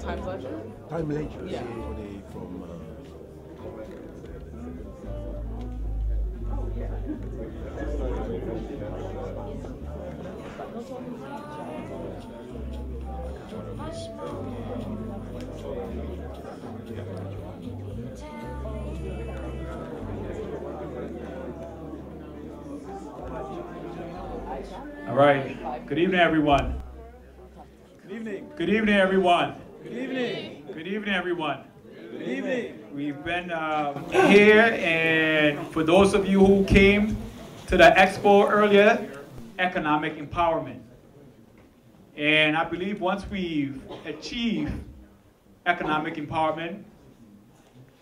Times ledger? Time ledger. Yeah. From All right. Good evening, everyone. Good evening. Good evening, everyone. Good evening. Good evening, everyone. Good evening. We've been here, and for those of you who came to the Expo earlier, economic empowerment. And I believe once we've achieved economic empowerment,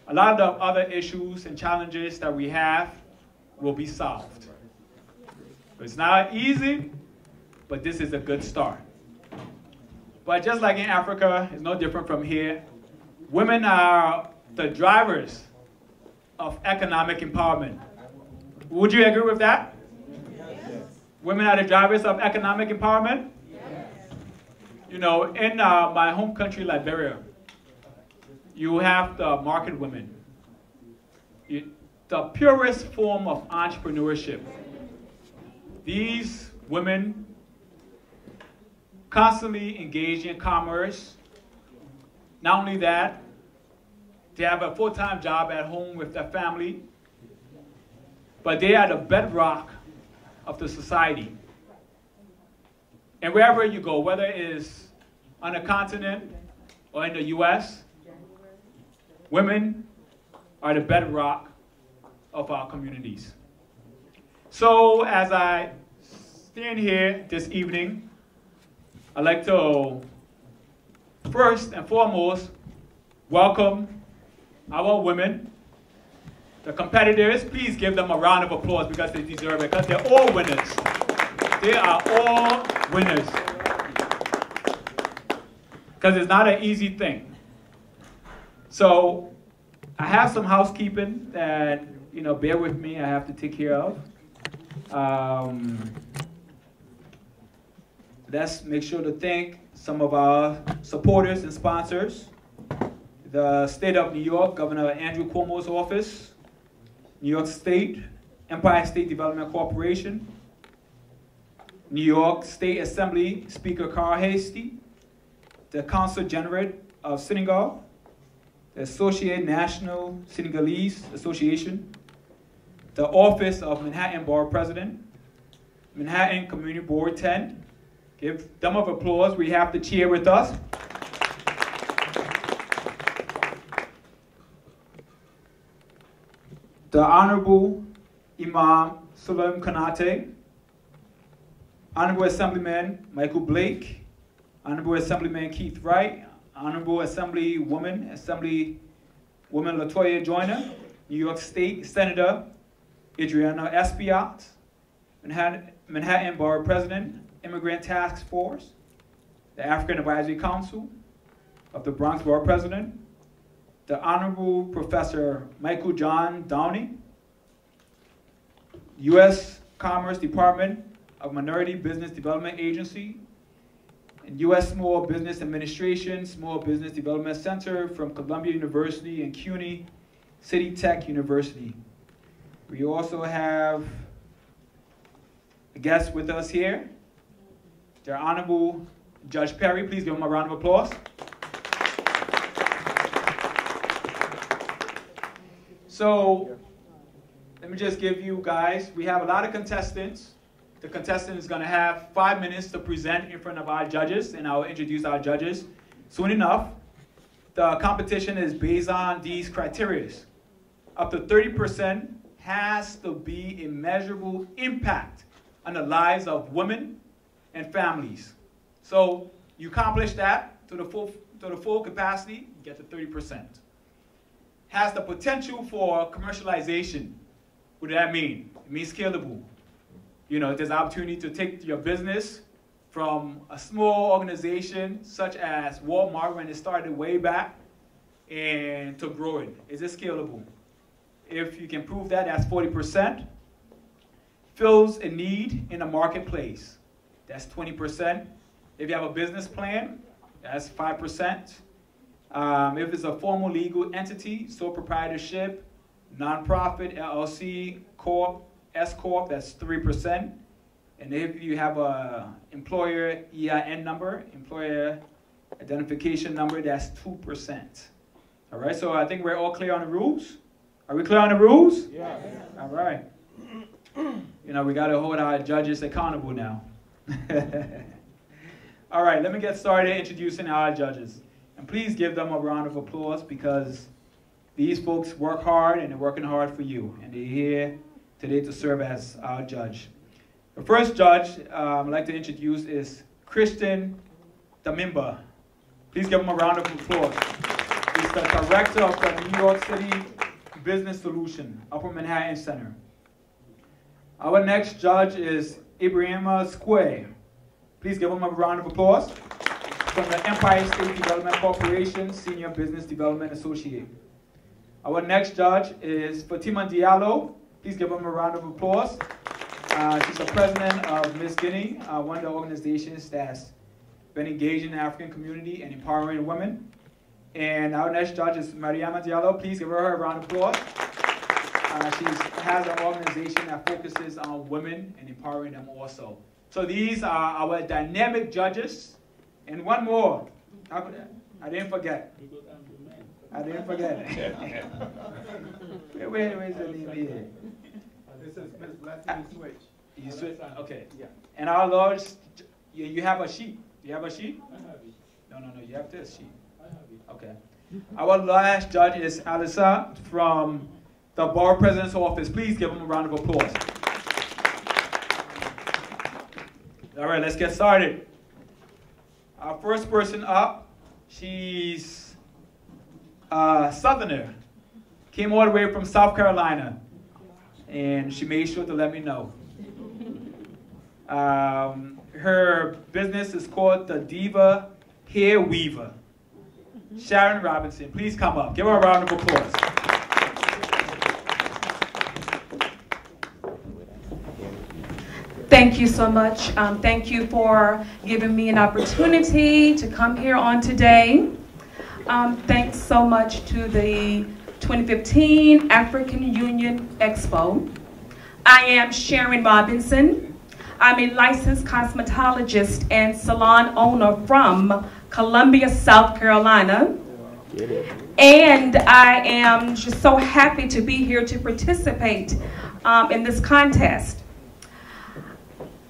a lot of the other issues and challenges that we have will be solved. It's not easy, but this is a good start. But just like in Africa, it's no different from here. Women are the drivers of economic empowerment. Would you agree with that? Yes. Women are the drivers of economic empowerment? Yes. You know, in my home country, Liberia, you have the market women. The purest form of entrepreneurship. These women constantly engage in commerce. Not only that, they have a full-time job at home with their family, but they are the bedrock of the society. And wherever you go, whether it is on the continent or in the US, women are the bedrock of our communities. So as I stand here this evening, I'd like to first and foremost welcome our women, the competitors. Please give them a round of applause because they deserve it, because they're all winners. They are all winners. Because it's not an easy thing. So I have some housekeeping that, bear with me, I have to take care of. Let's make sure to thank some of our supporters and sponsors. The State of New York, Governor Andrew Cuomo's office, New York State, Empire State Development Corporation, New York State Assembly Speaker Carl Hastie, the Consul General of Senegal, the Associated National Senegalese Association, the Office of Manhattan Borough President, Manhattan Community Board 10. Give them of applause. We have the chair with us. The Honorable Imam Suleim Konate, Honorable Assemblyman Michael Blake, Honorable Assemblyman Keith Wright, Honorable Assemblywoman Latoya Joyner, New York State Senator Adriana Espiat, Manhattan Borough President, Immigrant Task Force, the African Advisory Council of the Bronx Borough President, the Honorable Professor Michael John Downey, U.S. Commerce Department of Minority Business Development Agency, and U.S. Small Business Administration Small Business Development Center from Columbia University and CUNY City Tech University. We also have a guest with us here, the Honorable Judge Perry. Please give him a round of applause. So, let me just give you guys, we have a lot of contestants. The contestant is going to have 5 minutes to present in front of our judges, and I'll introduce our judges soon enough. The competition is based on these criteria. Up to 30% has to be a measurable impact on the lives of women and families. So You accomplish that to the full capacity, you get to 30%. Has the potential for commercialization. What does that mean? It means scalable. You know, there's opportunity to take your business from a small organization such as Walmart when it started way back and to grow it. Is it scalable? If you can prove that, that's 40%. Fills a need in the marketplace. That's 20%. If you have a business plan, that's 5%. If it's a formal legal entity, sole proprietorship, nonprofit, LLC, Corp, S Corp, that's 3%. And if you have a employer EIN number, employer identification number, that's 2%. All right, so I think we're all clear on the rules. Are we clear on the rules? Yeah. All right. You know, we got to hold our judges accountable now. All right, let me get started introducing our judges. And please give them a round of applause because these folks work hard and they're working hard for you. And they're here today to serve as our judge. The first judge I'd like to introduce is Christian Damimba. Please give him a round of applause. He's the director of the New York City Business Solution, Upper Manhattan Center. Our next judge is Ibrahima Square. Please give him a round of applause. From the Empire State Development Corporation, Senior Business Development Associate. Our next judge is Fatima Diallo. Please give him a round of applause. She's the president of Miss Guinea, one of the organizations that's been engaged in the African community and empowering women. And our next judge is Mariama Diallo. Please give her a round of applause. She has an organization that focuses on women and empowering them also. So these are our dynamic judges. And one more. I didn't forget. I didn't forget. Where's the name here? This is Ms. Leslie Switch. You switch? Okay. Yeah. And our Lord, you have a sheet. You have a sheet? I have it. No. You have this sheet. I have it. Okay. Our last judge is Alisa from the Bar President's Office. Please give him a round of applause. All right, let's get started. Our first person up, she's a Southerner. Came all the way from South Carolina. And she made sure to let me know. Her business is called the Diva Hair Weaver. Sharon Robinson, please come up. Give her a round of applause. Thank you so much. Thank you for giving me an opportunity to come here on today. Thanks so much to the 2015 African Union Expo. I am Sharon Robinson. I'm a licensed cosmetologist and salon owner from Columbia, South Carolina. And I am just so happy to be here to participate in this contest.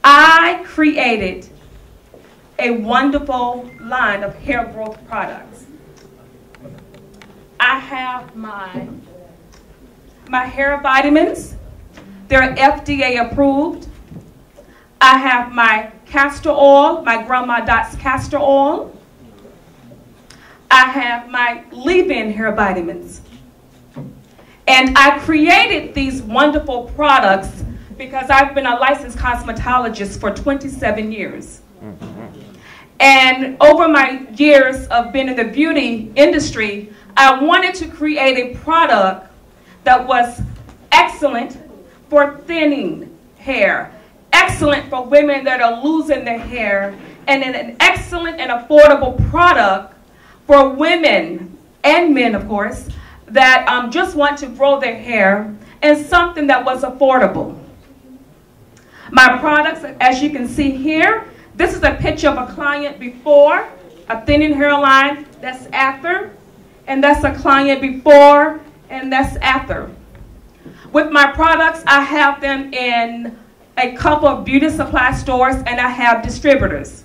I created a wonderful line of hair growth products. I have my hair vitamins. They're FDA approved. I have my castor oil, my Grandma Dot's castor oil. I have my leave-in hair vitamins. And I created these wonderful products because I've been a licensed cosmetologist for 27 years. And over my years of being in the beauty industry, I wanted to create a product that was excellent for thinning hair, excellent for women that are losing their hair, and an excellent and affordable product for women and men, of course, that just want to grow their hair, and something that was affordable. My products, as you can see here, this is a picture of a client before, a thinning hairline, that's after, and that's a client before, and that's after. With my products, I have them in a couple of beauty supply stores, and I have distributors.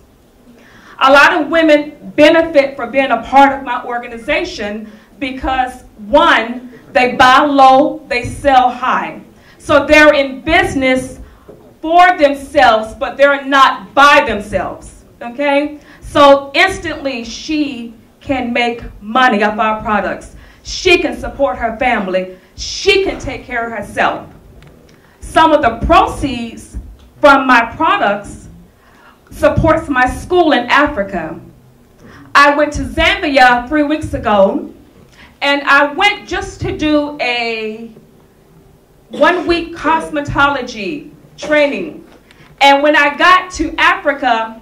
A lot of women benefit from being a part of my organization because, one, they buy low, they sell high. So they're in business for themselves, but they're not by themselves, okay? So instantly she can make money off our products. She can support her family. She can take care of herself. Some of the proceeds from my products supports my school in Africa. I went to Zambia 3 weeks ago, and I went just to do a 1-week cosmetology training. And when I got to Africa,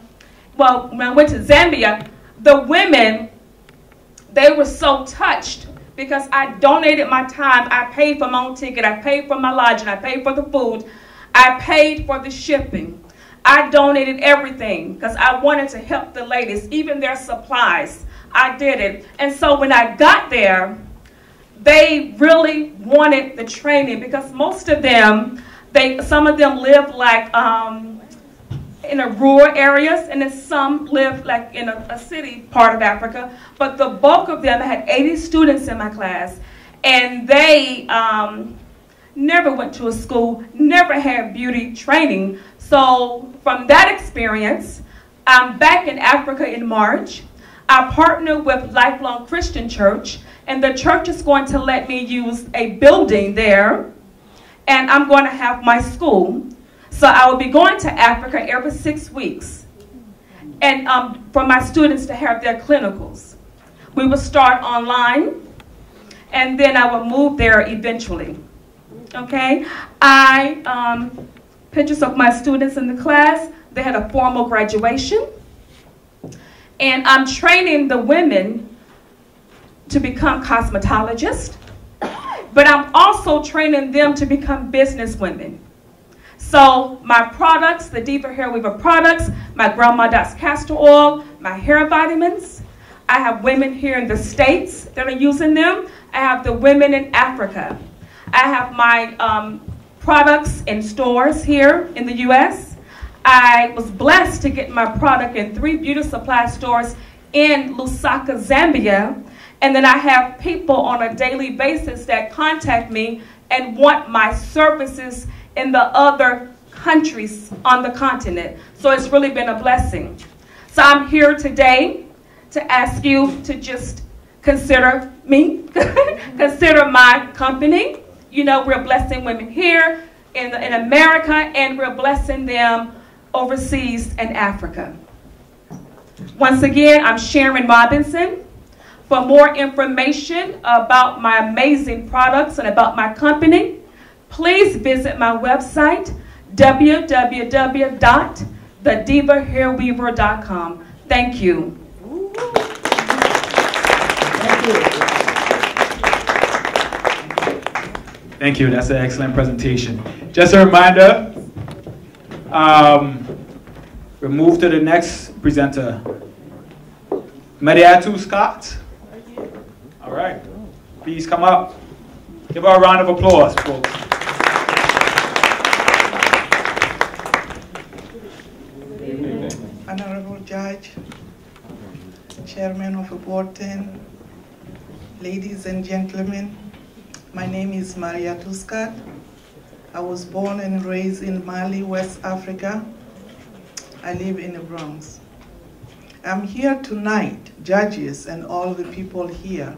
well, when I went to Zambia, the women, they were so touched because I donated my time. I paid for my own ticket. I paid for my lodging. I paid for the food. I paid for the shipping. I donated everything because I wanted to help the ladies, even their supplies. I did it. And so when I got there, they really wanted the training because most of them, some of them live like in a rural areas, and then some live like in a city part of Africa. But the bulk of them, I had 80 students in my class, and they never went to a school, never had beauty training. So from that experience, I'm back in Africa in March. I partnered with Lifelong Christian Church, and the church is going to let me use a building there, and I'm going to have my school. So I will be going to Africa every 6 weeks, and for my students to have their clinicals. We will start online, and then I will move there eventually. Okay? Pictures of my students in the class. They had a formal graduation. And I'm training the women to become cosmetologists, but I'm also training them to become business women. So my products, the Diva Hair Weaver products, my Grandma Dot's castor oil, my hair vitamins. I have women here in the States that are using them. I have the women in Africa. I have my products in stores here in the U.S. I was blessed to get my product in 3 beauty supply stores in Lusaka, Zambia. And then I have people on a daily basis that contact me and want my services in the other countries on the continent. So it's really been a blessing. So I'm here today to ask you to just consider me, consider my company. You know, we're blessing women here in America, and we're blessing them overseas in Africa. Once again, I'm Sharon Robinson. For more information about my amazing products and about my company, please visit my website, www.thedivahairweaver.com. Thank you. Thank you. That's an excellent presentation. Just a reminder, we'll move to the next presenter, Mariatu Scott. All right. Please come up. Give her a round of applause, folks. Honorable Judge, Chairman of the Board 10, ladies and gentlemen, my name is Mariatu Scott. I was born and raised in Mali, West Africa. I live in the Bronx. I'm here tonight, judges and all the people here,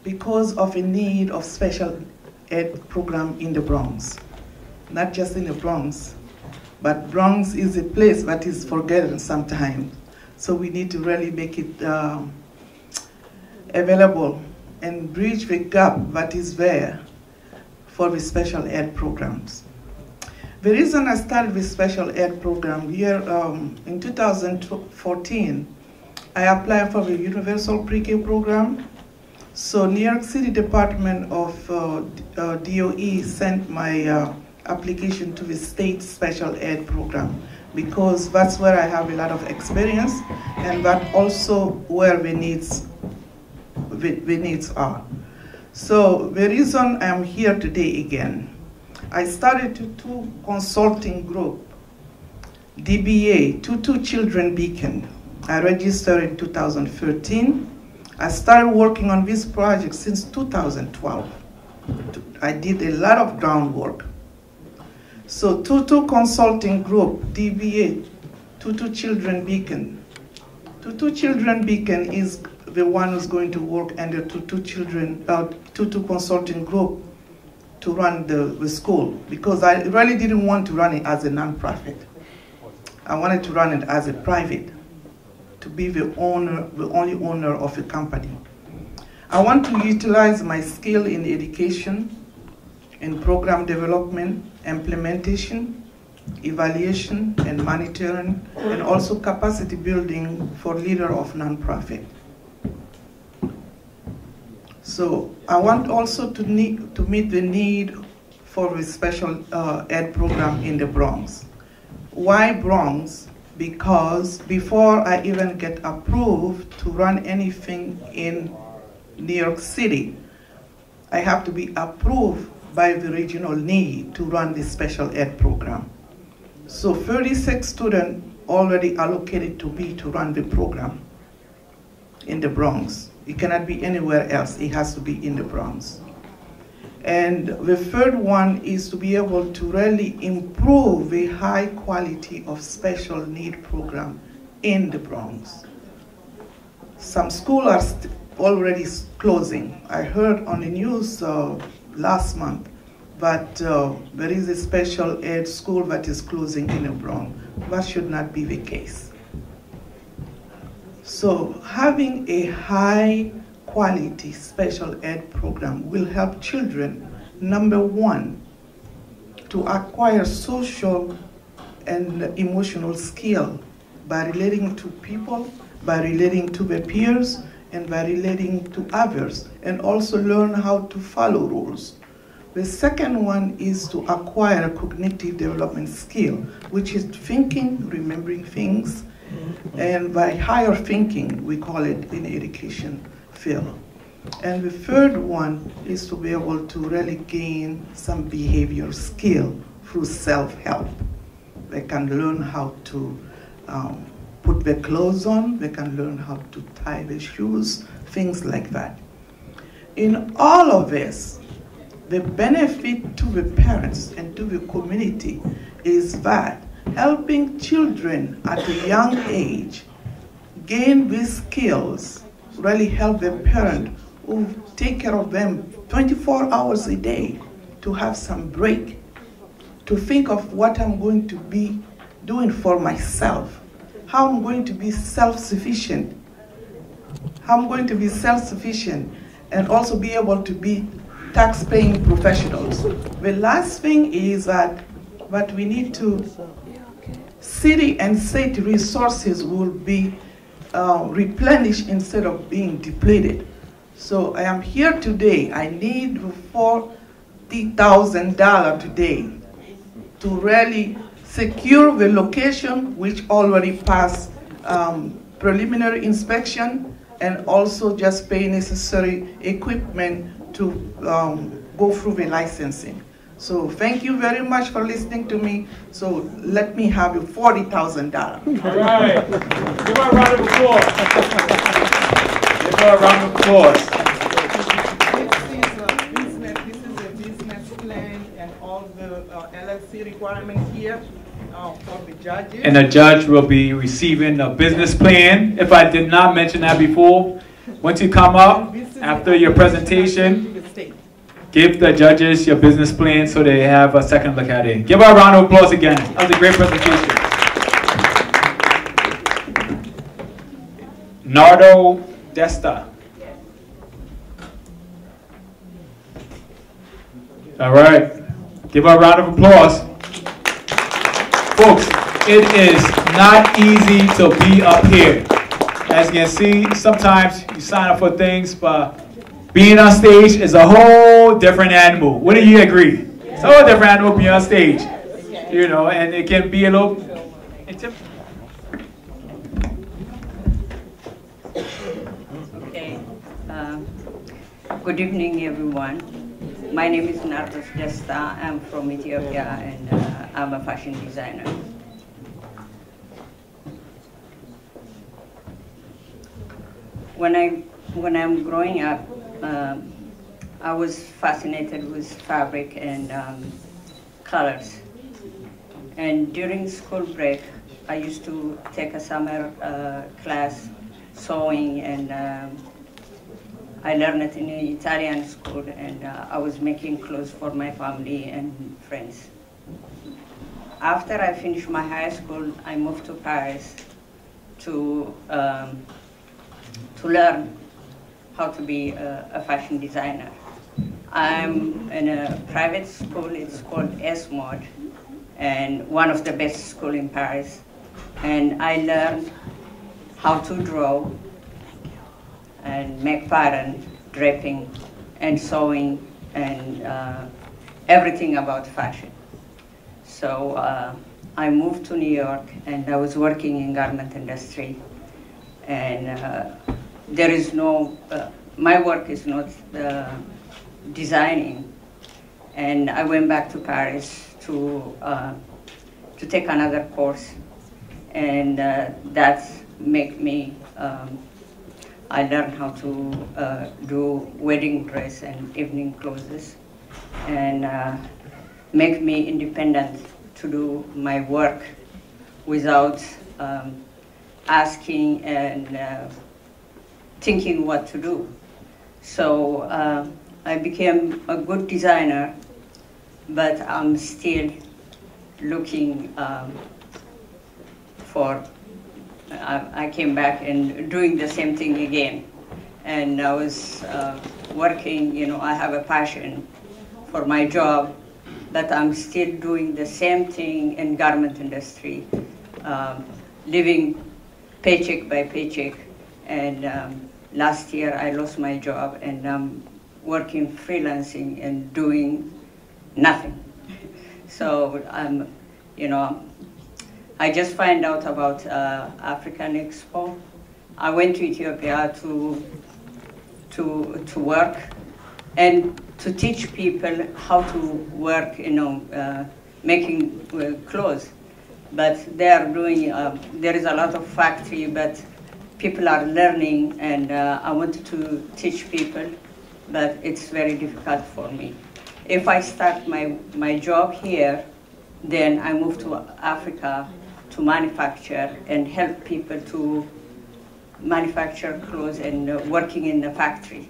because of a need of special ed program in the Bronx. Not just in the Bronx, but Bronx is a place that is forgotten sometimes. So we need to really make it available and bridge the gap that is there for the special ed programs. The reason I started with special ed program here in 2014, I applied for the Universal Pre-K program. So New York City Department of DOE sent my application to the state special ed program because that's where I have a lot of experience and that also where the needs are. So the reason I'm here today again, I started two consulting group, DBA, Tutu Children Beacon. I registered in 2013. I started working on this project since 2012. I did a lot of groundwork. So Tutu Consulting Group, DBA Tutu Children Beacon. Tutu Children Beacon is the one who's going to work under Tutu Consulting Group to run the school, because I really didn't want to run it as a nonprofit. I wanted to run it as a private, to be the only owner of a company. I want to utilize my skill in education, in program development, implementation, evaluation, and monitoring, and also capacity building for leader of nonprofit. So I want also to meet the need for a special ed program in the Bronx. Why Bronx? Because before I even get approved to run anything in New York City, I have to be approved by the regional need to run the special ed program. So 36 students already allocated to me to run the program in the Bronx. It cannot be anywhere else. It has to be in the Bronx. And the third one is to be able to really improve the high quality of special need program in the Bronx. Some schools are already closing. I heard on the news last month that there is a special ed school that is closing in the Bronx. That should not be the case. So having a high quality special ed program will help children, number one, to acquire social and emotional skill by relating to people, by relating to their peers, and by relating to others, and also learn how to follow rules. The second one is to acquire a cognitive development skill, which is thinking, remembering things, and by higher thinking, we call it in education field. And the third one is to be able to really gain some behavior skill through self-help. They can learn how to put their clothes on, they can learn how to tie their shoes, things like that. In all of this, the benefit to the parents and to the community is that helping children at a young age gain these skills really help the parent who take care of them 24 hours a day to have some break, to think of what I'm going to be doing for myself, how I'm going to be self-sufficient, and also be able to be tax-paying professionals. The last thing is that we need to, city and state resources will be replenished instead of being depleted. So I am here today, I need $40,000 today to really secure the location, which already passed preliminary inspection, and also just pay necessary equipment to go through the licensing. So thank you very much for listening to me. So let me have your $40,000. All right. Give her a round of applause. Give her a round of applause. This is a business plan and all the LLC requirements here for the judges. And the judge will be receiving a business plan. If I did not mention that before, once you come up after your presentation, give the judges your business plan so they have a second look at it. Give her a round of applause again. That was a great presentation. Nardo Desta. All right. Give her a round of applause. Folks, it is not easy to be up here. As you can see, sometimes you sign up for things, but being on stage is a whole different animal. Wouldn't you agree? It's a whole different animal being on stage. You know, and it can be a little intimidating. Okay. Good evening, everyone. My name is Nardos Desta. I'm from Ethiopia, and I'm a fashion designer. When I'm growing up, I was fascinated with fabric and colors. And during school break, I used to take a summer class sewing, and I learned it in an Italian school, and I was making clothes for my family and friends. After I finished my high school, I moved to Paris to learn how to be a fashion designer. I'm in a private school, it's called Expo, and one of the best schools in Paris. And I learned how to draw and make pattern, draping, and sewing, and everything about fashion. So I moved to New York, and I was working in garment industry. And there is no, my work is not designing. And I went back to Paris to take another course. And that made me, I learned how to do wedding dress and evening clothes, and make me independent to do my work without asking and thinking what to do. So I became a good designer, but I'm still looking I came back and doing the same thing again. And I was working, you know, I have a passion for my job, but I'm still doing the same thing in garment industry, living paycheck by paycheck. And last year I lost my job, and I'm working freelancing and doing nothing. So you know, I just found out about African Expo. I went to Ethiopia to work and to teach people how to work, you know, making clothes. But they are doing, there is a lot of factory, but people are learning, and I wanted to teach people, but it's very difficult for me. If I start my job here, then I move to Africa to manufacture and help people to manufacture clothes and working in the factory.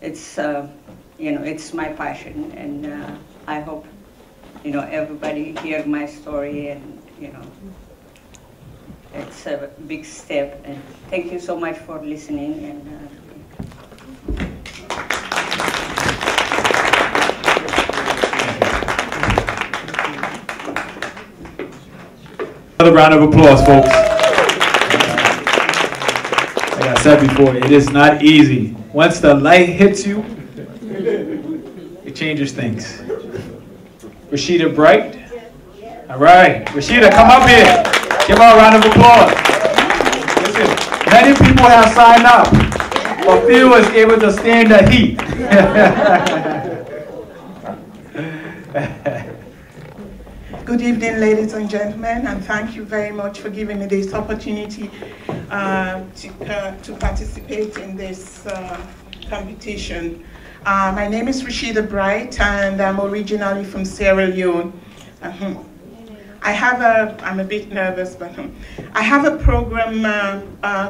It's, you know, it's my passion, and I hope, you know, everybody hear my story, and, you know, it's a big step. And thank you so much for listening. And another round of applause, folks. Like I said before, it is not easy. Once the light hits you, it changes things. Rashida Bright. All right, Rashida, come up here. Give her a round of applause. Listen, many people have signed up, but few is able to stand the heat. Good evening, ladies and gentlemen, and thank you very much for giving me this opportunity to participate in this competition. My name is Rashida Bright, and I'm originally from Sierra Leone. I'm a bit nervous, but I have a program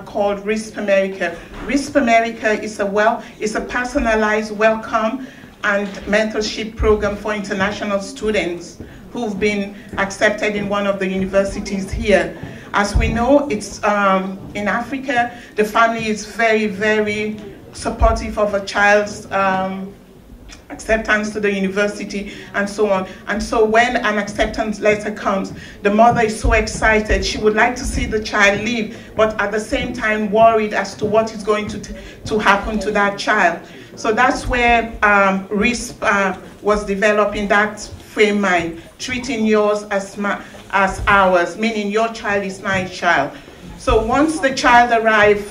called RISP America. RISP America is a personalized welcome and mentorship program for international students who've been accepted in one of the universities here. As we know, it's in Africa, the family is very, very supportive of a child's acceptance to the university and so on. And so when an acceptance letter comes, the mother is so excited. She would like to see the child leave, but at the same time worried as to what is going to happen to that child. So that's where RISP was developed in that frame mind, treating yours as ours, meaning your child is my child. So once the child arrives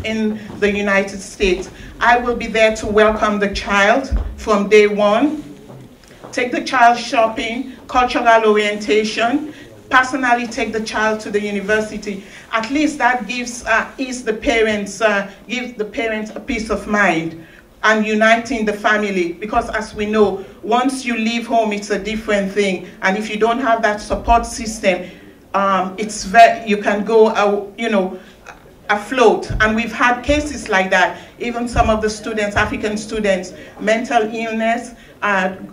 in the United States, I will be there to welcome the child from day one, take the child shopping, cultural orientation, personally take the child to the university. At least that gives the parents a peace of mind. and uniting the family, because as we know, once you leave home, it's a different thing. And if you don't have that support system, you can go, afloat. And we've had cases like that. Even some of the students, African students, mental illness,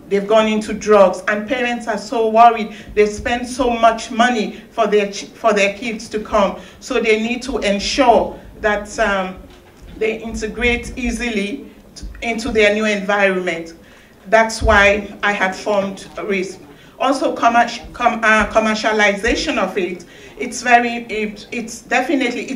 they've gone into drugs, and parents are so worried. They spend so much money for their kids to come. So they need to ensure that they integrate easily into their new environment. That's why I had formed RISP. Also, commercialization of it. It's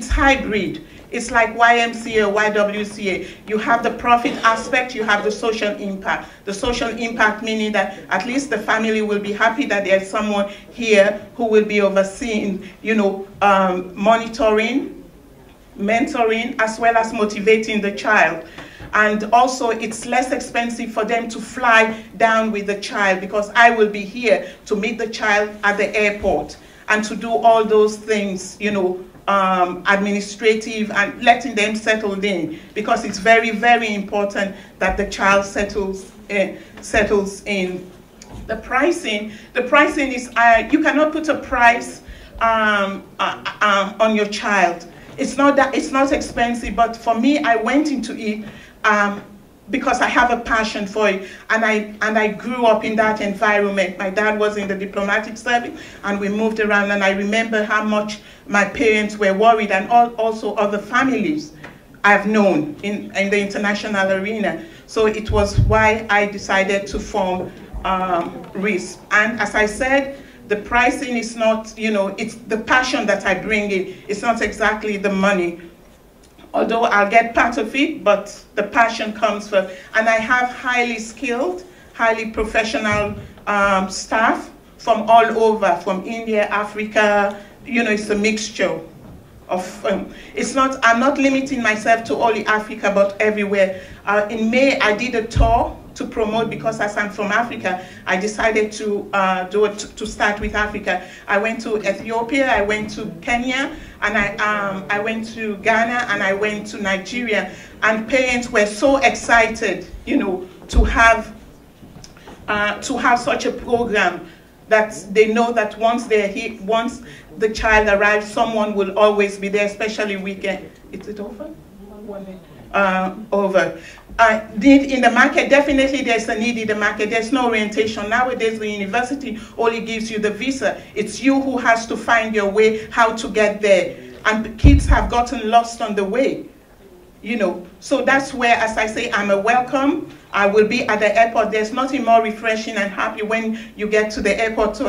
hybrid. It's like YMCA or YWCA. You have the profit aspect, you have the social impact. The social impact meaning that at least the family will be happy that there's someone here who will be overseeing, monitoring, mentoring, as well as motivating the child. And also, it's less expensive for them to fly down with the child, because I will be here to meet the child at the airport and to do all those things, administrative, and letting them settle in, because it's very, very important that the child settles in. The pricing is, you cannot put a price on your child. It's not expensive, but for me, I went into it because I have a passion for it, and I grew up in that environment. My dad was in the diplomatic service, and we moved around, and I remember how much my parents were worried, and also other families I've known in the international arena. So it was why I decided to form RISP. And as I said, the pricing is not, it's the passion that I bring in. It's not exactly the money. Although I'll get part of it, but the passion comes first. And I have highly skilled, highly professional staff from all over, from India, Africa. It's a mixture of, I'm not limiting myself to only Africa, but everywhere. In May, I did a tour to promote, because as I'm from Africa, I decided to start with Africa. I went to Ethiopia, I went to Kenya, and I went to Ghana, and I went to Nigeria. And parents were so excited, to have such a program, that they know that once they're here, once the child arrives, someone will always be there, especially weekend. Is it over? Over. Need in the market, definitely there's a need in the market. There's no orientation. Nowadays, the university only gives you the visa. It's you who has to find your way, how to get there. And kids have gotten lost on the way, So that's where, as I say, I'm a welcome. I will be at the airport. There's nothing more refreshing and happy when you get to the airport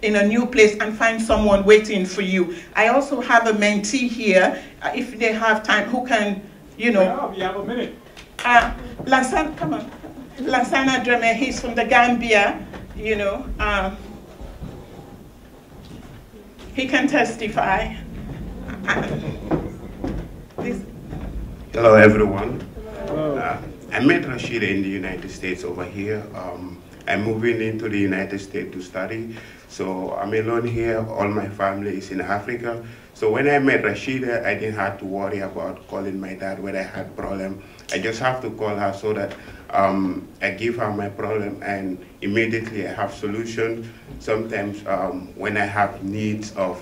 in a new place and find someone waiting for you. I also have a mentee here, if they have time, who can, Yeah, we have a minute. Lansana, come on. Lansana Dreme, he's from the Gambia, he can testify. Hello, everyone. I met Rashida in the United States over here. I'm moving into the United States to study. So I'm alone here. All my family is in Africa. So when I met Rashida, I didn't have to worry about calling my dad when I had problem. I just have to call her so that I give her my problem, and immediately I have solution. Sometimes when I have needs of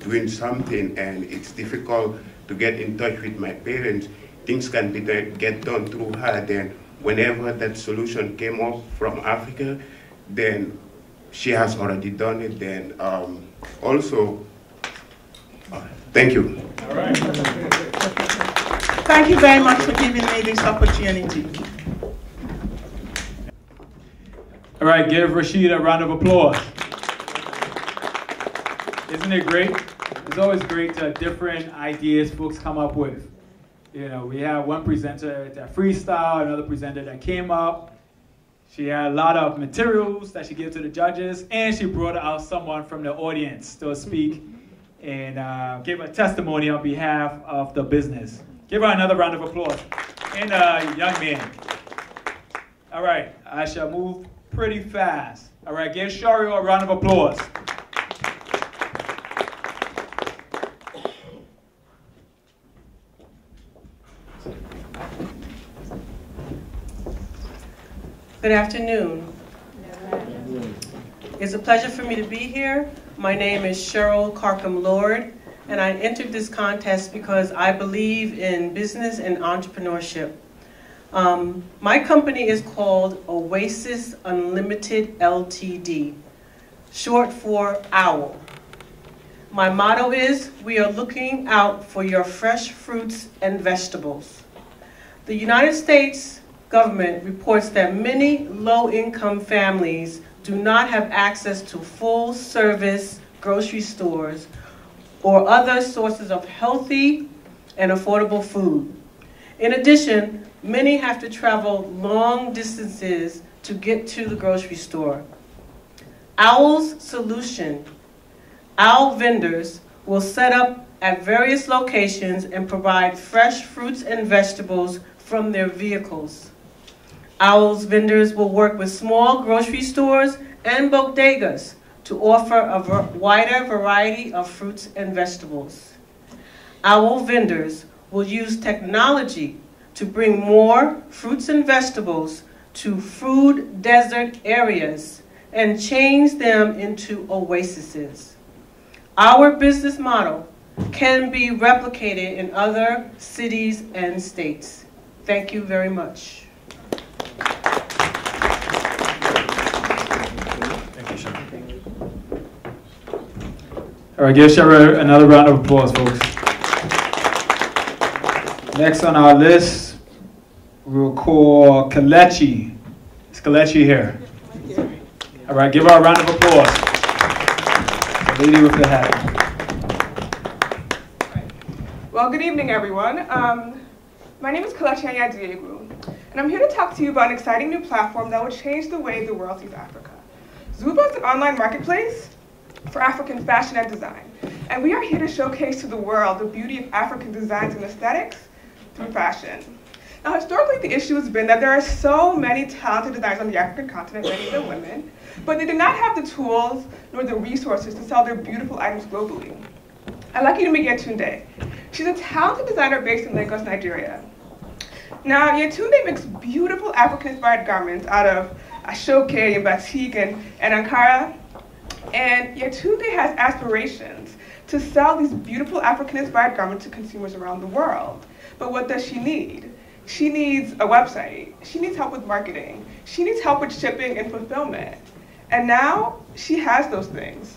doing something and it's difficult to get in touch with my parents, things can be get done through her. Then whenever that solution came up from Africa, then she has already done it. Then also, thank you. All right. Thank you very much for giving me this opportunity. All right, give Rashida a round of applause. Isn't it great? It's always great to different ideas folks come up with. We have one presenter that freestyle, another presenter that came up. She had a lot of materials that she gave to the judges, and she brought out someone from the audience to speak and give a testimony on behalf of the business. Give her another round of applause. And a young man. All right, I shall move pretty fast. All right, give Shario a round of applause. Good afternoon. It's a pleasure for me to be here. My name is Cheryl Carcom-Lord, and I entered this contest because I believe in business and entrepreneurship. My company is called Oasis Unlimited Ltd, short for OWL. My motto is, we are looking out for your fresh fruits and vegetables. The United States government reports that many low-income families do not have access to full-service grocery stores or other sources of healthy and affordable food. In addition, many have to travel long distances to get to the grocery store. OWL's solution: OWL vendors will set up at various locations and provide fresh fruits and vegetables from their vehicles. OWL's vendors will work with small grocery stores and bodegas to offer a wider variety of fruits and vegetables. OWL vendors will use technology to bring more fruits and vegetables to food desert areas and change them into oases. Our business model can be replicated in other cities and states. Thank you very much. Thank you, Cheryl. All right, give Cheryl another round of applause, folks. Next on our list, we'll call Kelechi. Is Kelechi here? All right, give her a round of applause. The lady with the hat. Well, good evening, everyone. My name is Kelechi Diegu, and I'm here to talk to you about an exciting new platform that will change the way the world sees Africa. Zuba is an online marketplace for African fashion and design, and we are here to showcase to the world the beauty of African designs and aesthetics through fashion. Now, historically, the issue has been that there are so many talented designers on the African continent, many of them women, but they did not have the tools nor the resources to sell their beautiful items globally. I'd like you to meet Yetunde. She's a talented designer based in Lagos, Nigeria. Now, Yetunde makes beautiful African-inspired garments out of ashoke and batik and Ankara. And Yetunde has aspirations to sell these beautiful African-inspired garments to consumers around the world. But what does she need? She needs a website. She needs help with marketing. She needs help with shipping and fulfillment. And now she has those things.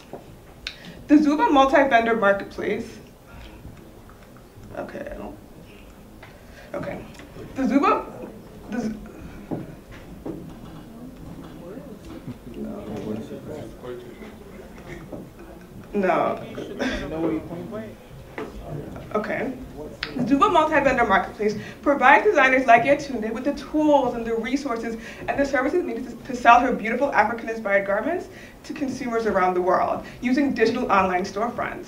The Zuba multi-vendor marketplace. The Zuba. The Zuba multi-vendor marketplace provides designers like Yetunde with the tools and the resources and the services needed to sell her beautiful African-inspired garments to consumers around the world using digital online storefronts.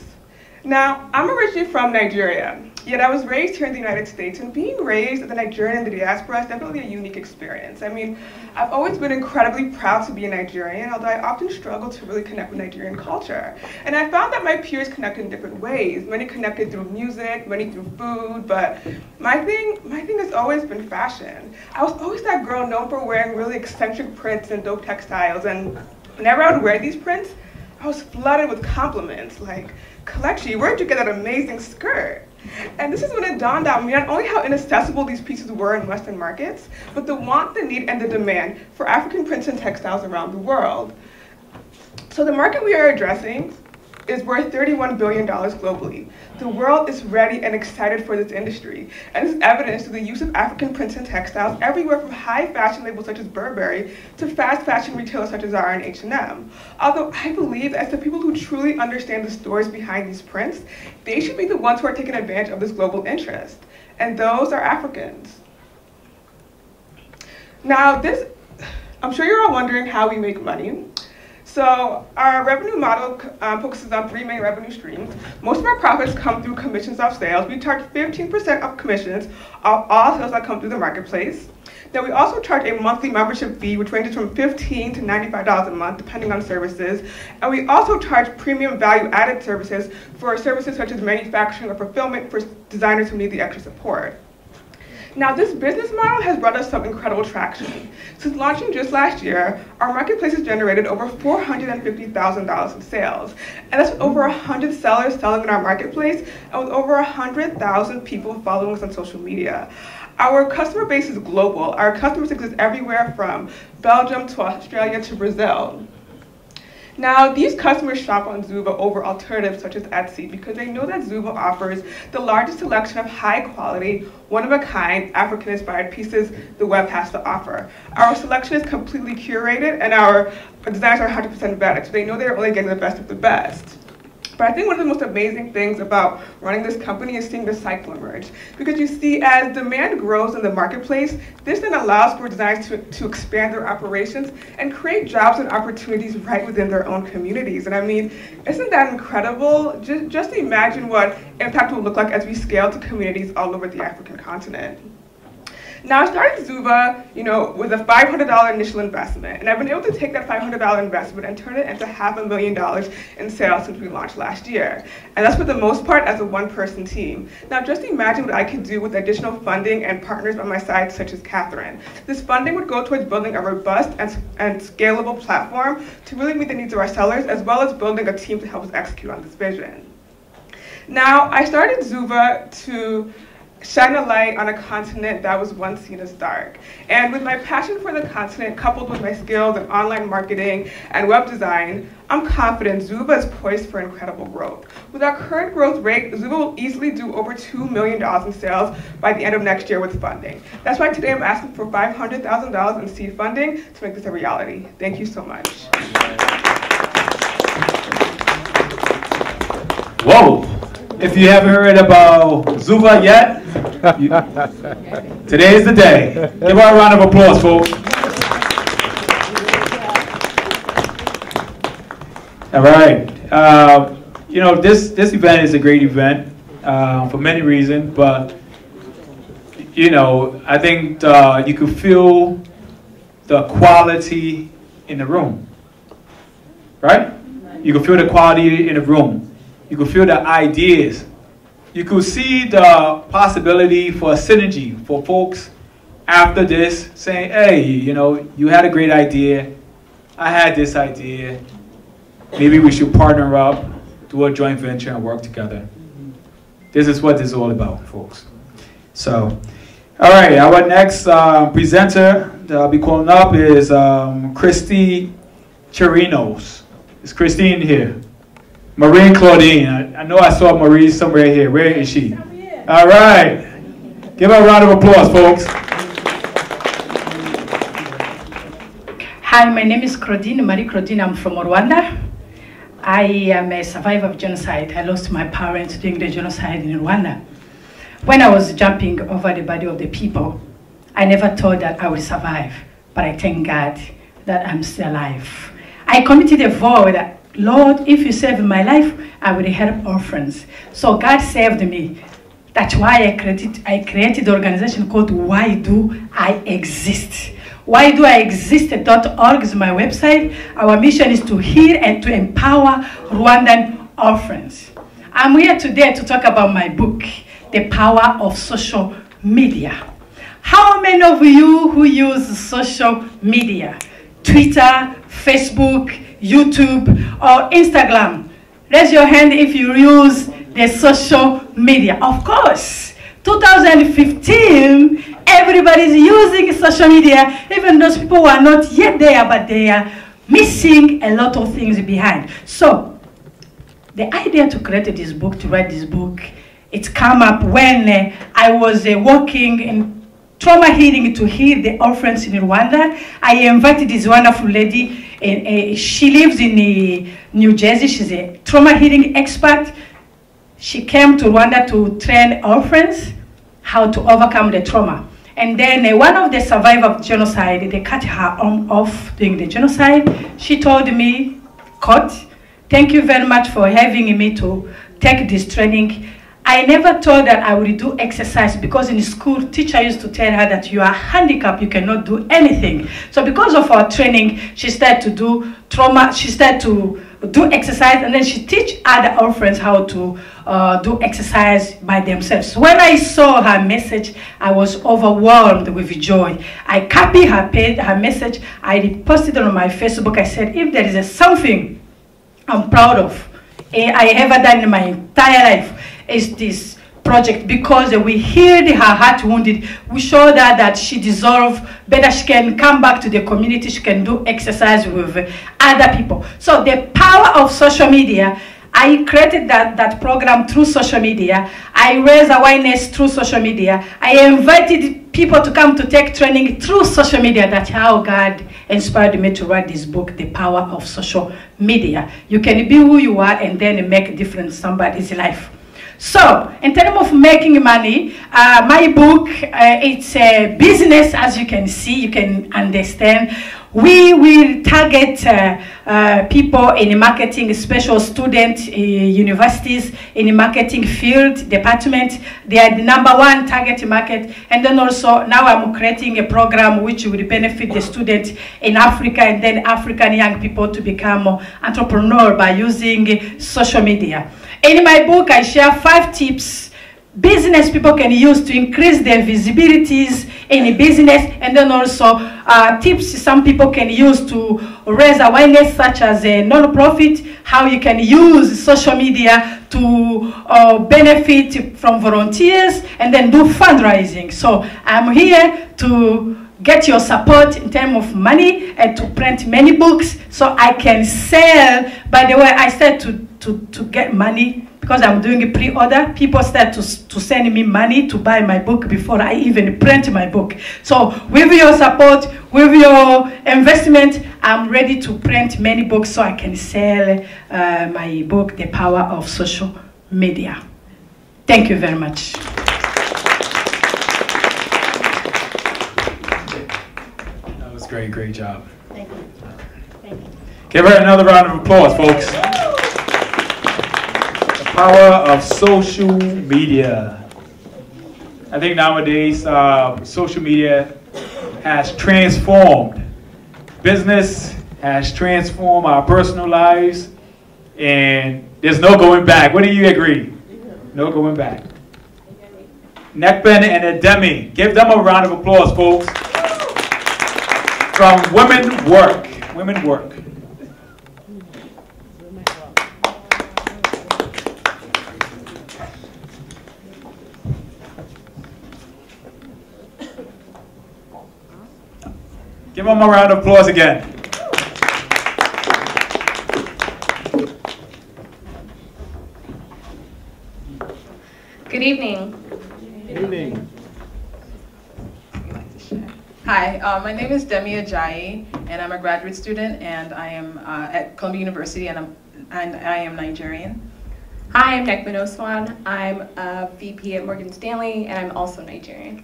Now, I'm originally from Nigeria, yet I was raised here in the United States, and being raised as a Nigerian in the diaspora is definitely a unique experience. I mean, I've always been incredibly proud to be a Nigerian, although I often struggle to really connect with Nigerian culture. And I found that my peers connected in different ways. Many connected through music, many through food, but my thing has always been fashion. I was always that girl known for wearing really eccentric prints and dope textiles, and whenever I would wear these prints, I was flooded with compliments like, Kelechi, where'd you get that amazing skirt? And this is when it dawned on me not only how inaccessible these pieces were in Western markets, but the want, the need, and the demand for African prints and textiles around the world. So the market we are addressing is worth $31 billion globally. The world is ready and excited for this industry, and this is evidenced through the use of African prints and textiles everywhere from high fashion labels such as Burberry to fast fashion retailers such as Zara and H&M. Although I believe that as the people who truly understand the stories behind these prints, they should be the ones who are taking advantage of this global interest, and those are Africans. Now, I'm sure you're all wondering how we make money. So our revenue model focuses on 3 main revenue streams. Most of our profits come through commissions off sales. We charge 15% of commissions of all sales that come through the marketplace. Then we also charge a monthly membership fee, which ranges from $15 to $95 a month, depending on services. And we also charge premium value-added services for services such as manufacturing or fulfillment for designers who need the extra support. Now, this business model has brought us some incredible traction. Since launching just last year, our marketplace has generated over $450,000 in sales. And that's with over 100 sellers selling in our marketplace and with over 100,000 people following us on social media. Our customer base is global. Our customers exist everywhere from Belgium to Australia to Brazil. Now, these customers shop on Zuva over alternatives such as Etsy because they know that Zuva offers the largest selection of high-quality, one-of-a-kind, African-inspired pieces the web has to offer. Our selection is completely curated, and our designers are 100% vetted, so they know they're only getting the best of the best. But I think one of the most amazing things about running this company is seeing the cycle emerge. Because you see, as demand grows in the marketplace, this then allows for designers to expand their operations and create jobs and opportunities right within their own communities. And I mean, isn't that incredible? Just imagine what impact will look like as we scale to communities all over the African continent. Now, I started Zuva, with a $500 initial investment, and I've been able to take that $500 investment and turn it into $500,000 in sales since we launched last year. And that's for the most part as a one-person team. Now, just imagine what I could do with additional funding and partners on my side, such as Catherine. This funding would go towards building a robust and scalable platform to really meet the needs of our sellers, as well as building a team to help us execute on this vision. Now, I started Zuva to shine a light on a continent that was once seen as dark. And with my passion for the continent, coupled with my skills in online marketing and web design, I'm confident Zuva is poised for incredible growth. With our current growth rate, Zuva will easily do over $2 million in sales by the end of next year with funding. That's why today I'm asking for $500,000 in seed funding to make this a reality. Thank you so much. Whoa! If you haven't heard about Zuva yet, today is the day. Give her a round of applause, folks. All right. This event is a great event for many reasons, but I think you could feel the quality in the room, right? You can feel the quality in the room. You could feel the ideas. You could see the possibility for a synergy for folks after this saying, hey, you had a great idea. I had this idea. Maybe we should partner up, do a joint venture, and work together. This is what this is all about, folks. So, all right, our next presenter that I'll be calling up is Christy Chirinos. Is Christine here? Marie Claudine. I know I saw Marie somewhere here. Where is she? All right. Give her a round of applause, folks. Hi, my name is Claudine, Marie Claudine. I'm from Rwanda. I am a survivor of genocide. I lost my parents during the genocide in Rwanda. When I was jumping over the body of the people, I never thought that I would survive, but I thank God that I'm still alive. I committed a vow that, Lord, if you save my life, I will help orphans. So God saved me. That's why I created the organization called Why Do I Exist? Why Do I Exist.org is my website. Our mission is to heal and to empower Rwandan orphans. I'm here today to talk about my book, The Power of Social Media. How many of you who use social media? Twitter, Facebook, YouTube, or Instagram? Raise your hand if you use the social media. Of course, 2015, everybody's using social media, even those people who are not yet there, but they are missing a lot of things behind. So, the idea to create this book, to write this book, it came up when I was working in trauma healing to heal the orphans in Rwanda. I invited this wonderful lady. She lives in New Jersey. She's a trauma healing expert. She came to Rwanda to train orphans how to overcome the trauma. And then one of the survivors of genocide, they cut her arm off during the genocide. She told me, Coach, thank you very much for having me to take this training. I never thought that I would do exercise because in school, teacher used to tell her that you are handicapped, you cannot do anything. So because of our training, she started to do trauma, she started to do exercise, and then she teach other orphans how to do exercise by themselves. When I saw her message, I was overwhelmed with joy. I copied her page, her message. I reposted it on my Facebook. I said, if there is something I'm proud of I ever done in my entire life, is this project, because we healed her heart wounded. We showed her that she deserves better. She can come back to the community. She can do exercise with other people. So the power of social media, I created that program through social media. I raised awareness through social media. I invited people to come to take training through social media. That's how God inspired me to write this book, The Power of Social Media. You can be who you are and then make a difference in somebody's life. So, in terms of making money, my book, it's a business, as you can see, you can understand. We will target people in marketing, special students, universities, in the marketing field, department. They are the #1 target market. And then also, now I'm creating a program which will benefit the students in Africa and then African young people to become entrepreneurs by using social media. In my book, I share 5 tips business people can use to increase their visibilities in a business, and then also tips some people can use to raise awareness, such as a non-profit, how you can use social media to benefit from volunteers, and then do fundraising. So I'm here to get your support in terms of money and to print many books so I can sell. By the way, I started to get money because I'm doing a pre-order. People start to send me money to buy my book before I even print my book. So with your support, with your investment, I'm ready to print many books so I can sell my book, The Power of Social Media. Thank you very much. That was great, great job. Thank you. Thank you. Give her another round of applause, folks. Power of social media. I think nowadays social media has transformed business, has transformed our personal lives, and there's no going back. What do you agree? No going back. Nekben and Ademi, give them a round of applause, folks. From Women Work. Women Work. Give them a round of applause again. Good evening. Good evening. Hi, my name is Demi Ajayi, and I'm a graduate student, and I am at Columbia University, and I am Nigerian. Hi, I'm Nekben Oswan. I'm a VP at Morgan Stanley, and I'm also Nigerian.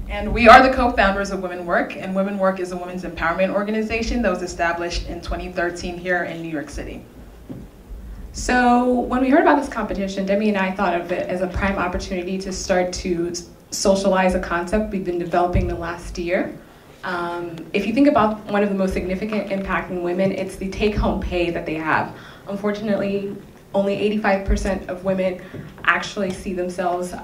And we are the co-founders of Women Work, and Women Work is a women's empowerment organization that was established in 2013 here in New York City. So when we heard about this competition, Demi and I thought of it as a prime opportunity to start to socialize a concept we've been developing the last year. If you think about one of the most significant impact in women, it's the take-home pay that they have. Unfortunately, only 85% of women actually see themselves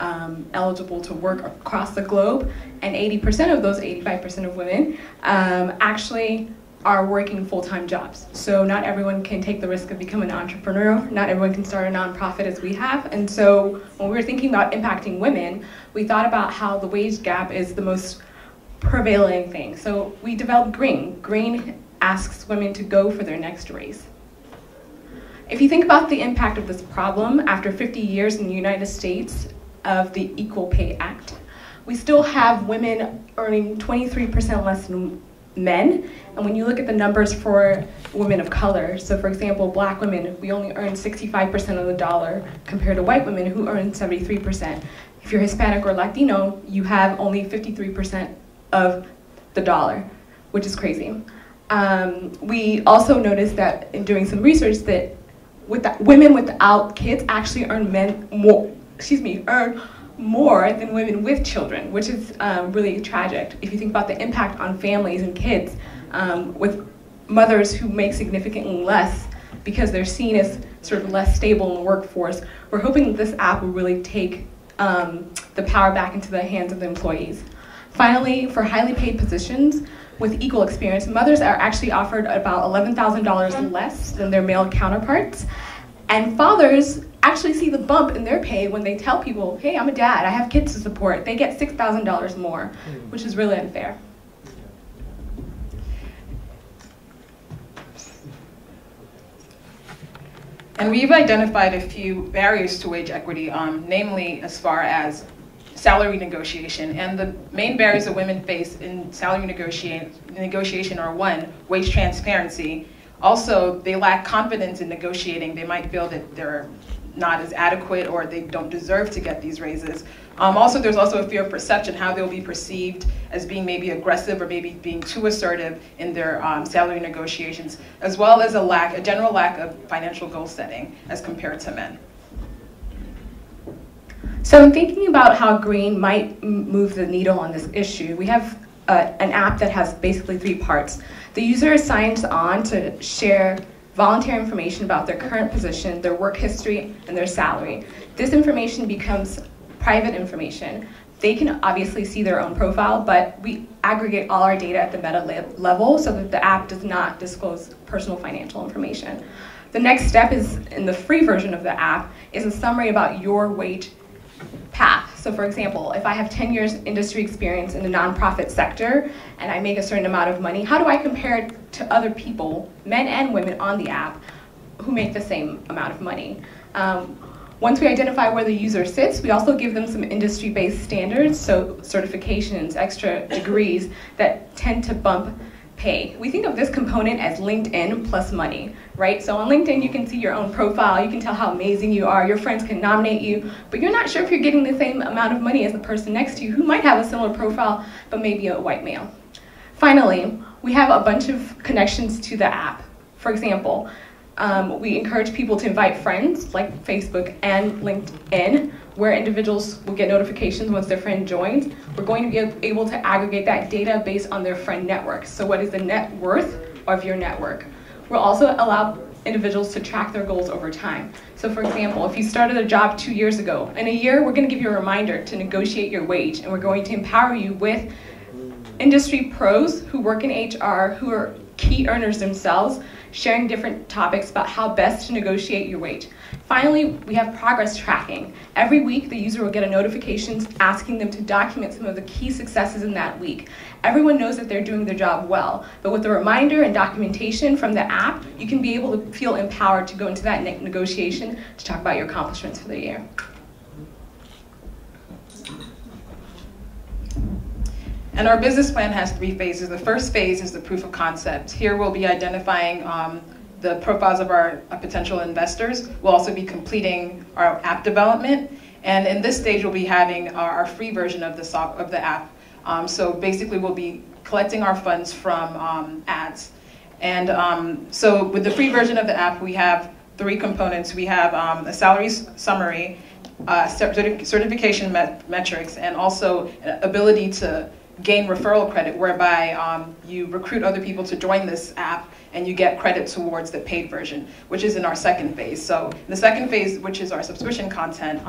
eligible to work across the globe, and 80% of those 85% of women actually are working full-time jobs. So not everyone can take the risk of becoming an entrepreneur. Not everyone can start a nonprofit as we have. And so when we were thinking about impacting women, we thought about how the wage gap is the most prevailing thing. So we developed Green. Green asks women to go for their next raise. If you think about the impact of this problem, after 50 years in the United States of the Equal Pay Act, we still have women earning 23% less than men. And when you look at the numbers for women of color, so for example, black women, we only earn 65% of the dollar compared to white women who earn 73%. If you're Hispanic or Latino, you have only 53% of the dollar, which is crazy. We also noticed that in doing some research that women without kids actually earn more than women with children, which is really tragic. If you think about the impact on families and kids with mothers who make significantly less because they're seen as sort of less stable in the workforce. We're hoping that this app will really take the power back into the hands of the employees. Finally, for highly paid positions with equal experience, mothers are actually offered about $11,000 less than their male counterparts. And fathers actually see the bump in their pay when they tell people, hey, I'm a dad, I have kids to support. They get $6,000 more, which is really unfair. And we've identified a few barriers to wage equity, namely as far as salary negotiation. And the main barriers that women face in salary negotiation are, one, wage transparency. Also, they lack confidence in negotiating. They might feel that they're not as adequate or they don't deserve to get these raises. Also, there's also a fear of perception, how they'll be perceived as being maybe aggressive or maybe being too assertive in their salary negotiations, as well as a general lack of financial goal setting as compared to men. So in thinking about how green might move the needle on this issue, we have an app that has basically 3 parts. The user signs on to share voluntary information about their current position, their work history, and their salary. This information becomes private information. They can obviously see their own profile, but we aggregate all our data at the meta level so that the app does not disclose personal financial information. The next step is, in the free version of the app, is a summary about your wage path. So for example, if I have 10 years industry experience in the nonprofit sector and I make a certain amount of money, how do I compare it to other people, men and women on the app, who make the same amount of money? Once we identify where the user sits, we also give them some industry-based standards, so certifications, extra degrees that tend to bump pay. We think of this component as LinkedIn plus money, right? So on LinkedIn, you can see your own profile, you can tell how amazing you are, your friends can nominate you, but you're not sure if you're getting the same amount of money as the person next to you who might have a similar profile, but maybe a white male. Finally, we have a bunch of connections to the app. For example, we encourage people to invite friends, like Facebook and LinkedIn, where individuals will get notifications once their friend joins. We're going to be able to aggregate that data based on their friend network. So what is the net worth of your network? We'll also allow individuals to track their goals over time. So for example, if you started a job 2 years ago, in a year, we're going to give you a reminder to negotiate your wage, and we're going to empower you with industry pros who work in HR, who are key earners themselves, sharing different topics about how best to negotiate your wage. Finally, we have progress tracking. Every week, the user will get a notification asking them to document some of the key successes in that week. Everyone knows that they're doing their job well, but with the reminder and documentation from the app, you can be able to feel empowered to go into that negotiation to talk about your accomplishments for the year. And our business plan has 3 phases. The first phase is the proof of concept. Here we'll be identifying the profiles of our potential investors. We'll also be completing our app development. And in this stage, we'll be having our free version of the app. So basically, we'll be collecting our funds from ads. And so with the free version of the app, we have 3 components. We have a salary summary, certification metrics, and also ability to gain referral credit, whereby you recruit other people to join this app and you get credit towards the paid version, which is in our second phase. So in the second phase, which is our subscription content,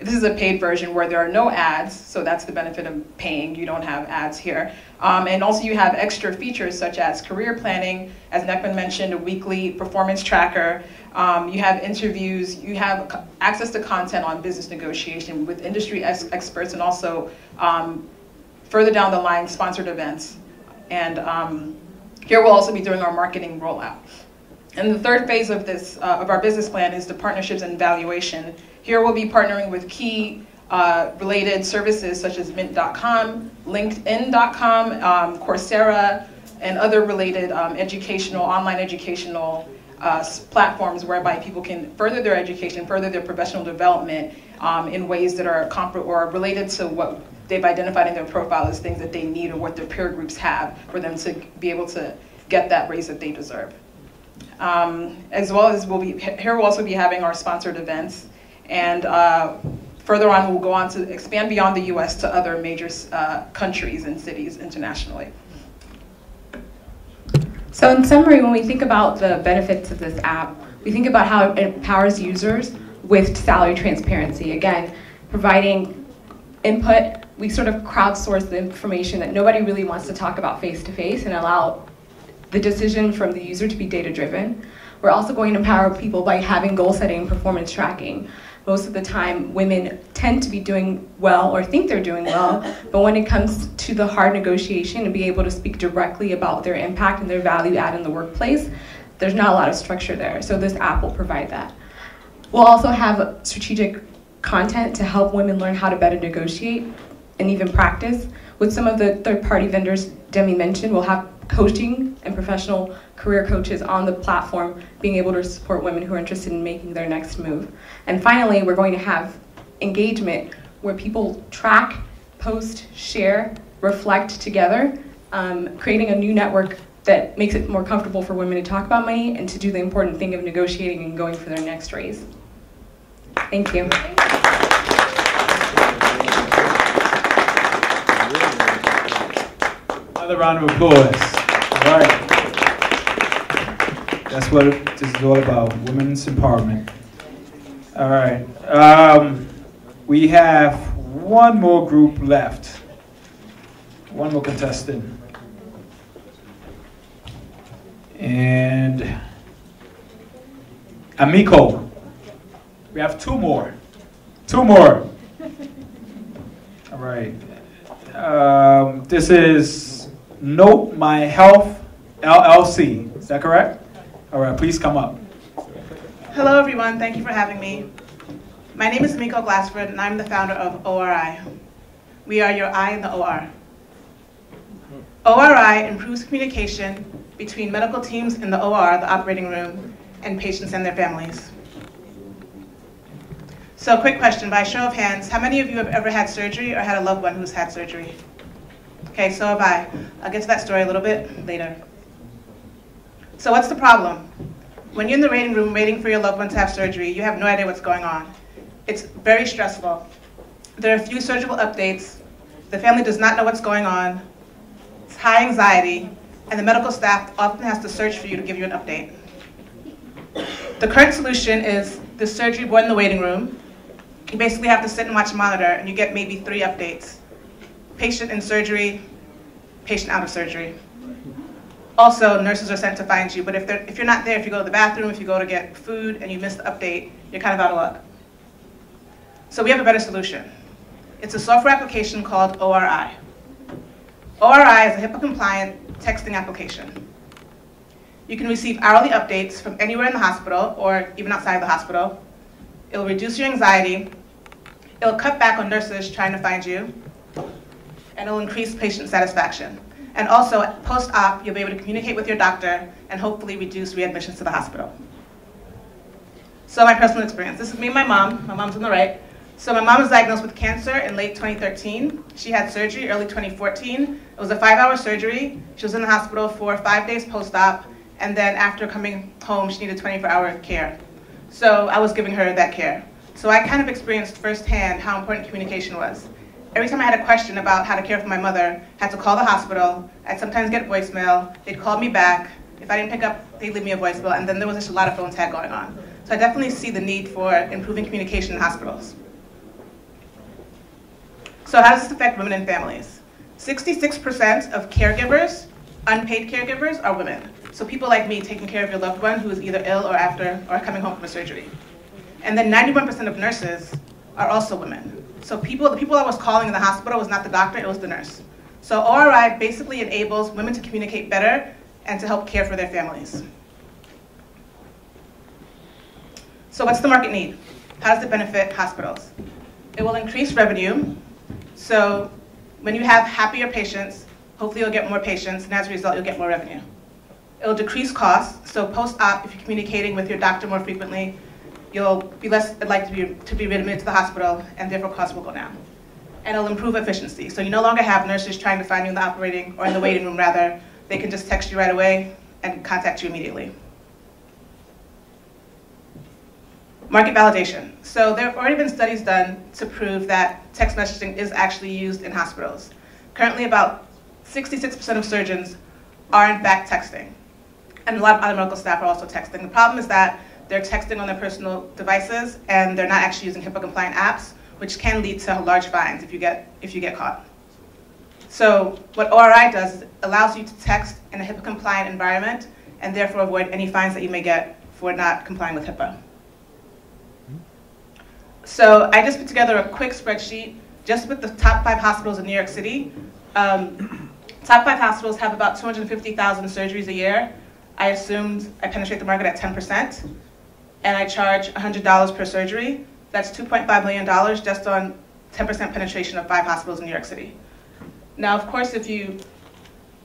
this is a paid version where there are no ads, so that's the benefit of paying. You don't have ads here. And also you have extra features such as career planning, as Nekman mentioned, a weekly performance tracker. You have interviews, you have access to content on business negotiation with industry experts, and also further down the line, sponsored events. And here we'll also be doing our marketing rollout. And the third phase of this, of our business plan, is the partnerships and valuation. Here we'll be partnering with key related services such as Mint.com, LinkedIn.com, Coursera, and other related online educational platforms whereby people can further their education, further their professional development in ways that are comparable or related to what they've identified in their profile as things that they need or what their peer groups have for them to be able to get that raise that they deserve. As well as we'll also be having our sponsored events, and further on we'll go on to expand beyond the US to other major countries and cities internationally. So in summary, when we think about the benefits of this app, we think about how it empowers users with salary transparency. Again, providing input, we sort of crowdsource the information that nobody really wants to talk about face-to-face and allow the decision from the user to be data-driven. We're also going to empower people by having goal setting and performance tracking. Most of the time, women tend to be doing well or think they're doing well, but when it comes to the hard negotiation and be able to speak directly about their impact and their value add in the workplace, there's not a lot of structure there. So this app will provide that. We'll also have strategic content to help women learn how to better negotiate and even practice. With some of the third-party vendors Demi mentioned, we'll have coaching and professional career coaches on the platform being able to support women who are interested in making their next move. And finally, we're going to have engagement where people track, post, share, reflect together, creating a new network that makes it more comfortable for women to talk about money and to do the important thing of negotiating and going for their next raise. Thank you. Another round of applause. All right. That's what this is all about, women's empowerment. All right. We have one more group left. One more contestant. And Amico. We have two more. Two more. All right. This is Note My Health LLC. Is that correct? All right, please come up. Hello, everyone. Thank you for having me. My name is Miko Glassford, and I'm the founder of ORI. We are your I in the OR. ORI improves communication between medical teams in the OR, the operating room, and patients and their families. So, quick question, by show of hands, how many of you have ever had surgery or had a loved one who's had surgery? Okay, so have I. I'll get to that story a little bit later. So what's the problem? When you're in the waiting room waiting for your loved one to have surgery, you have no idea what's going on. It's very stressful. There are a few surgical updates. The family does not know what's going on. It's high anxiety, and the medical staff often has to search for you to give you an update. The current solution is the surgery board in the waiting room. You basically have to sit and watch a monitor, and you get maybe 3 updates. Patient in surgery, patient out of surgery. Also, nurses are sent to find you, but if you're not there, if you go to the bathroom, if you go to get food and you miss the update, you're kind of out of luck. So we have a better solution. It's a software application called ORI. ORI is a HIPAA-compliant texting application. You can receive hourly updates from anywhere in the hospital or even outside of the hospital. It'll reduce your anxiety. It'll cut back on nurses trying to find you. And it'll increase patient satisfaction. And also, post-op, you'll be able to communicate with your doctor and hopefully reduce readmissions to the hospital. So my personal experience. This is me and my mom. My mom's on the right. So my mom was diagnosed with cancer in late 2013. She had surgery early 2014. It was a 5-hour surgery. She was in the hospital for 5 days post-op. And then after coming home, she needed 24-hour care. So I was giving her that care. So I kind of experienced firsthand how important communication was. Every time I had a question about how to care for my mother, I had to call the hospital. I'd sometimes get voicemail. They'd call me back. If I didn't pick up, they'd leave me a voicemail. And then there was just a lot of phone tag going on. So I definitely see the need for improving communication in hospitals. So how does this affect women and families? 66% of caregivers, unpaid caregivers, are women. So people like me taking care of your loved one who is either ill or coming home from a surgery. And then 91% of nurses are also women. So the people I was calling in the hospital was not the doctor, it was the nurse. So ORI basically enables women to communicate better and to help care for their families. So what's the market need? How does it benefit hospitals? It will increase revenue. So when you have happier patients, hopefully you'll get more patients, and as a result, you'll get more revenue. It'll decrease costs. So post-op, if you're communicating with your doctor more frequently, you'll be less likely to be readmitted to the hospital, and therefore costs will go down. And it'll improve efficiency. So you no longer have nurses trying to find you in the operating, or in the waiting room rather. They can just text you right away and contact you immediately. Market validation. So there have already been studies done to prove that text messaging is actually used in hospitals. Currently about 66% of surgeons are in fact texting. and a lot of other medical staff are also texting. The problem is that they're texting on their personal devices and they're not actually using HIPAA compliant apps, which can lead to large fines if you get caught. So what ORI does is it allows you to text in a HIPAA compliant environment and therefore avoid any fines that you may get for not complying with HIPAA. So I just put together a quick spreadsheet just with the top 5 hospitals in New York City. Top 5 hospitals have about 250,000 surgeries a year. I assumed I penetrate the market at 10%, and I charge $100 per surgery. That's $2.5 million just on 10% penetration of 5 hospitals in New York City. Now, of course, if you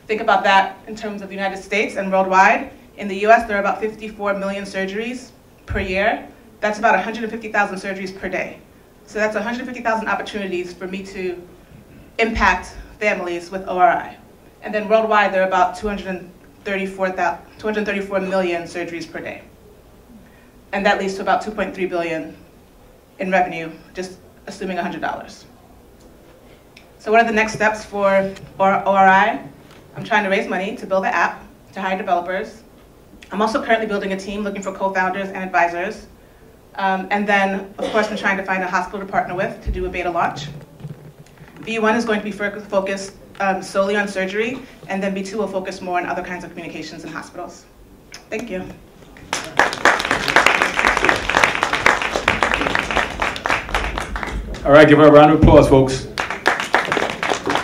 think about that in terms of the United States and worldwide, in the US there are about 54 million surgeries per year. That's about 150,000 surgeries per day. So that's 150,000 opportunities for me to impact families with ORI. And then worldwide, there are about 234 million surgeries per day. And that leads to about 2.3 billion in revenue, just assuming $100. So what are the next steps for ORI? I'm trying to raise money to build the app, to hire developers. I'm also currently building a team looking for co-founders and advisors. And then, of course, I'm trying to find a hospital to partner with to do a beta launch. B1 is going to be focused solely on surgery, and then B2 will focus more on other kinds of communications in hospitals. Thank you. All right, give her a round of applause, folks.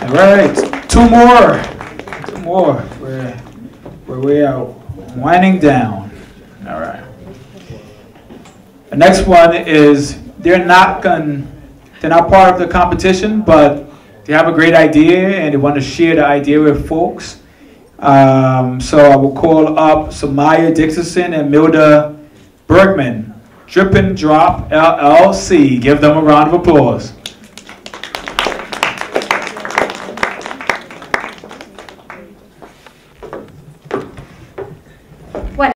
All right, two more. Where we are winding down. All right. The next one is they're not part of the competition, but they have a great idea and they want to share the idea with folks. So I will call up Samaya Dixon and Milda Bergman, Drip and Drop LLC. Give them a round of applause.